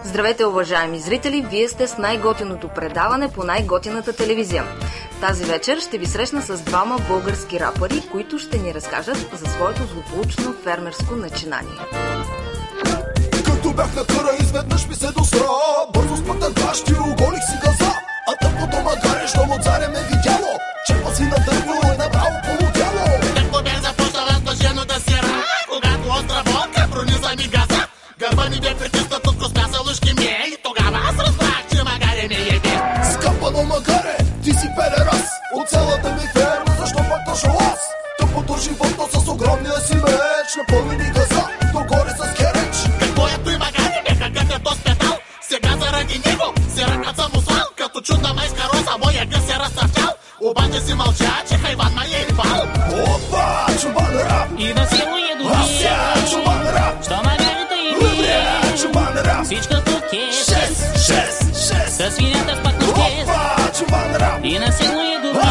Здравейте, уважаеми зрители! Вие сте с най-готиното предаване по най-готината телевизия. Тази вечер ще ви срещна с двама български рапъри, които ще ни разкажат за своето злополучно фермерско начинание. Като бях на къра, изведнъж ми се досра. Бързо спътах бащи, оголих си газа. А тъпото магаре, щом от заря ме видяло. Чепа си на дърво и направо полудяло. Какво бях започнал аз блаженото си ра, когато остра волка прониза ми газа. Гърба ми бе притиснат от костта с лъжки ми и тогава аз разбрах, че магаре ме ебе. Скъпано магаре, ти си педерас. От цялата ми ферма, защо пак точно аз? Тъпото животно с огромния си меч. Напълни ми газа, догоре с кереч. Какво е той магаре, бе, какъв е то спетал? Сега заради него се ръкат съм усвал. Като чудна майска роза, моя гъс се разцъфтял. Обаче си мълча, че хайван ма е рибал. Опа, чубан рап. И на село е добре. Чубан рап. Що магарето и бие. Чубан рап. Всичко тук е 6. Със свинята в пътно шест. Опа, чубан рап. И на село е добре.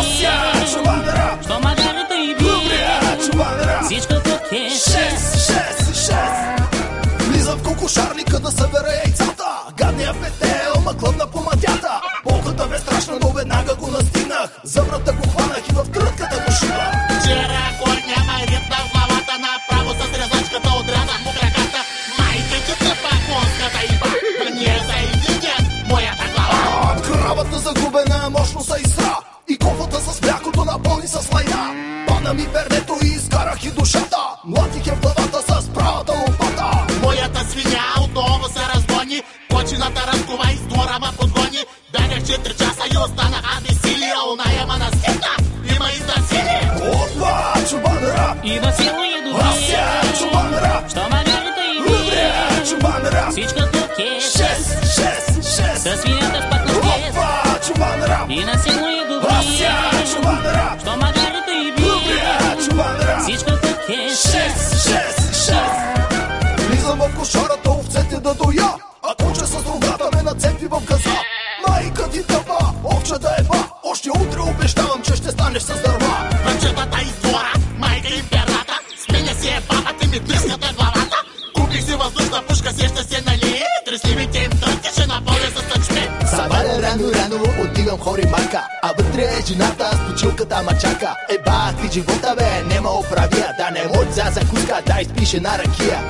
Чубан рап. Що магарето и бие. Чубан рап. Всичко тук е 6. Влизам в кокошарника да събера яйцата. Гадния петел ма клъбна по матята. Болката бе страшна, но веднага го настигнах. Зъбрата го хванах и в крътката го шибах. Вчера кой няма ритна в главата, направо с резачката отрязах му краката. Майка ти тъпа конската и пак не за един моята глава. Кравата загубена, мощно се изсра. И кофата с млякото напълни с лайна. Пана ми пернето и изкарах и душата. Млатих я в главата с правата лопата. Моята свиня отново се разгони, кочината разкова и с двора ма подгони. Бягах 4 часа и останах абесилия, оная ма настигна, има и засилие. Опа, чубан рап. И на село е добре. Чубан рап. Що магарето и бие. Чубан рап. Всичко тук е 6. със свинята в пътно шест. Опа, чубан рап. И на село е добре. Чубан рап. Що магарето и бие. Чубан рап. Всичко тук е 6. Влизам в кошарата, овцете да доя. А конче с другата ме нацепи в газа. Майка ти тъпа, овче да еба. Още утре обещавам, че ще станеш с дърва. Върчетата из двора, майка им перната, сменя си е бабата ми треската главата. Купих си въздушна пушка, сеща се нали, тресливите им трънки ще напълня с тъчме. Събаря рано, отдигам хори майка. А вътре е жената с точилката ма чака. Еба, ти живота бе, нема оправия. Да не може за закуска, да изпише на ракия.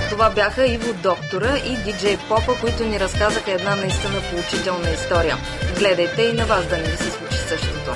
Това бяха Иво Доктора и диджей Попа, които ни разказаха една наистина поучителна история. Гледайте и на вас да не ви се случи същото.